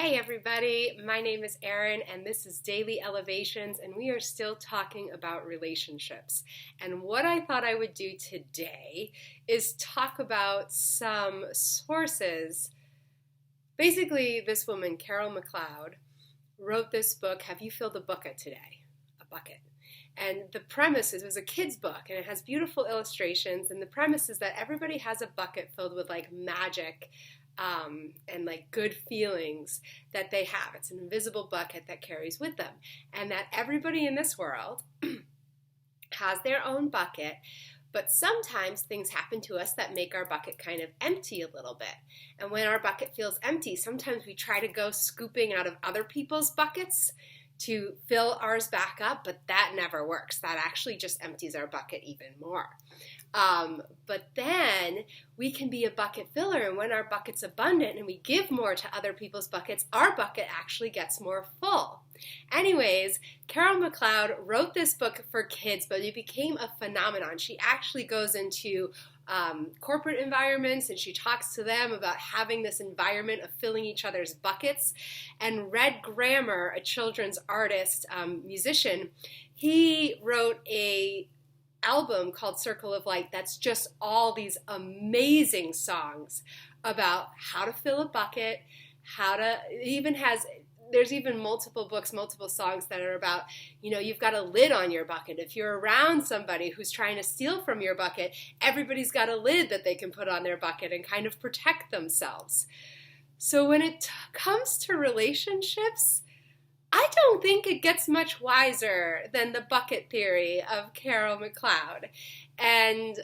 Hey everybody, my name is Erin and this is Daily Elevations and we are still talking about relationships. And what I thought I would do today is talk about some sources. Basically, this woman, Carol McLeod, wrote this book, Have You Filled a Bucket Today? A bucket. And the premise is it was a kid's book and it has beautiful illustrations, and the premise is that everybody has a bucket filled with like magic and like good feelings that they have. It's an invisible bucket that carries with them, and that everybody in this world has their own bucket, but sometimes things happen to us that make our bucket kind of empty a little bit. And when our bucket feels empty, sometimes we try to go scooping out of other people's buckets to fill ours back up, but that never works. That actually just empties our bucket even more. But then we can be a bucket filler, and when our bucket's abundant and we give more to other people's buckets, our bucket actually gets more full. Anyways, Carol McLeod wrote this book for kids, but it became a phenomenon. She actually goes into corporate environments and she talks to them about having this environment of filling each other's buckets. And Red Grammer, a children's artist, musician, he wrote a album called Circle of Light that's just all these amazing songs about how to fill a bucket, there's even multiple books, multiple songs that are about, you've got a lid on your bucket. If you're around somebody who's trying to steal from your bucket, everybody's got a lid that they can put on their bucket and kind of protect themselves. So when it comes to relationships, I don't think it gets much wiser than the bucket theory of Carol McLeod. And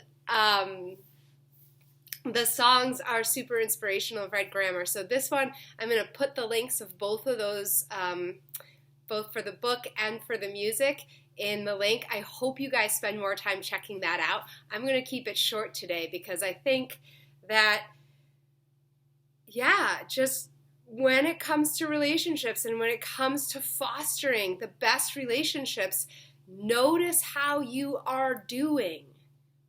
the songs are super inspirational of Red Grammer. So this one, I'm going to put the links of both of those, both for the book and for the music, in the link. I hope you guys spend more time checking that out. I'm going to keep it short today because I think that, just when it comes to relationships and when it comes to fostering the best relationships, notice how you are doing.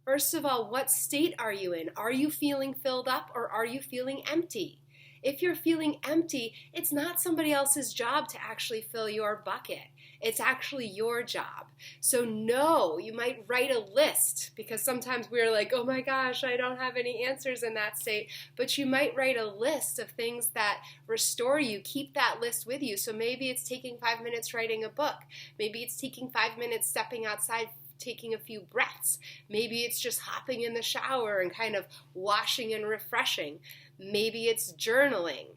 First of all, what state are you in? Are you feeling filled up or are you feeling empty? If you're feeling empty, it's not somebody else's job to actually fill your bucket. It's actually your job. So no, you might write a list, because sometimes we're like, oh my gosh, I don't have any answers in that state. But you might write a list of things that restore you. Keep that list with you. So maybe it's taking 5 minutes writing a book. Maybe it's taking 5 minutes stepping outside, taking a few breaths. Maybe it's just hopping in the shower and kind of washing and refreshing. Maybe it's journaling.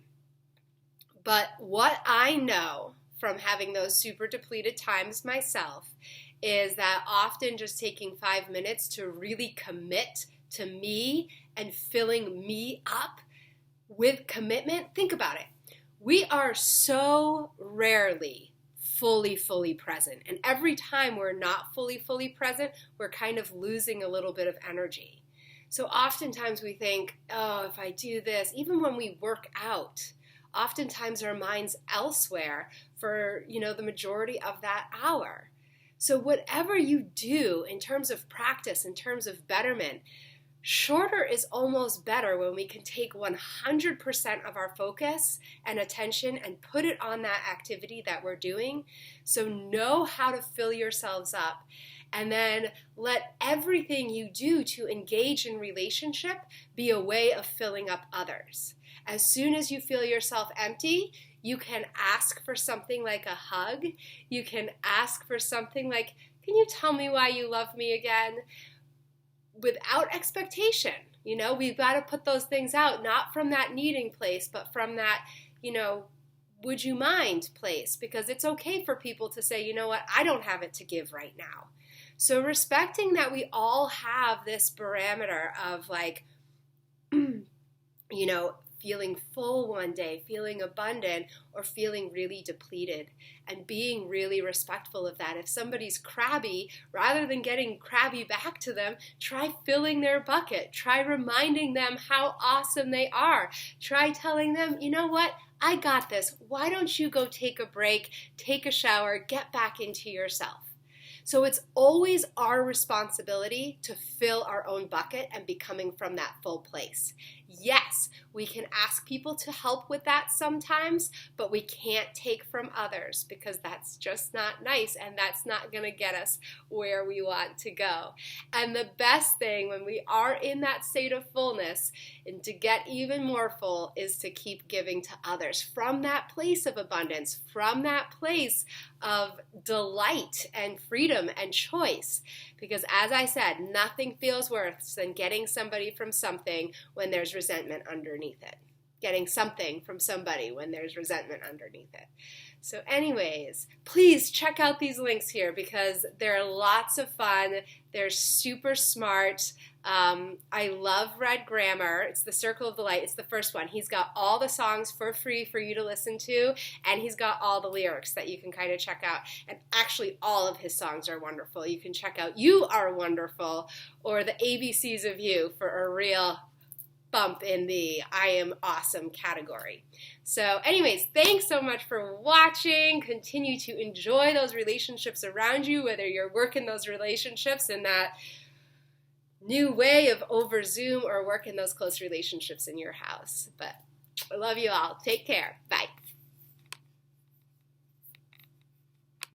But what I know from having those super depleted times myself is that often just taking 5 minutes to really commit to me and filling me up with commitment. Think about it. We are so rarely fully present. And every time we're not fully present, we're kind of losing a little bit of energy. So oftentimes we think, oh, if I do this, even when we work out, oftentimes our mind's elsewhere for, the majority of that hour. So whatever you do in terms of practice, in terms of betterment, shorter is almost better when we can take 100% of our focus and attention and put it on that activity that we're doing. So know how to fill yourselves up, and then let everything you do to engage in relationship be a way of filling up others. As soon as you feel yourself empty, you can ask for something like a hug. You can ask for something like, can you tell me why you love me again? Without expectation. We've got to put those things out, not from that needing place, but from that, would you mind place, because it's okay for people to say, you know what, I don't have it to give right now. So respecting that we all have this parameter of like, feeling full one day, feeling abundant, or feeling really depleted, and being really respectful of that. If somebody's crabby, rather than getting crabby back to them, try filling their bucket. Try reminding them how awesome they are. Try telling them, you know what? I got this. Why don't you go take a break, take a shower, get back into yourself? So it's always our responsibility to fill our own bucket and be coming from that full place. Yes, we can ask people to help with that sometimes, but we can't take from others because that's just not nice and that's not going to get us where we want to go. And the best thing when we are in that state of fullness and to get even more full is to keep giving to others from that place of abundance, from that place of delight and freedom and choice. Because as I said, nothing feels worse than getting somebody from something when there's resentment underneath it. Getting something from somebody when there's resentment underneath it. So anyways, please check out these links here because they're lots of fun. They're super smart. I love Red Grammar. It's the Circle of the Light. It's the first one. He's got all the songs for free for you to listen to, and he's got all the lyrics that you can kind of check out. And actually, all of his songs are wonderful. You can check out You Are Wonderful or the ABCs of You for a real bump in the I am awesome category. So anyways, thanks so much for watching. Continue to enjoy those relationships around you, whether you're working those relationships in that new way of over Zoom or working those close relationships in your house. But I love you all. Take care. Bye.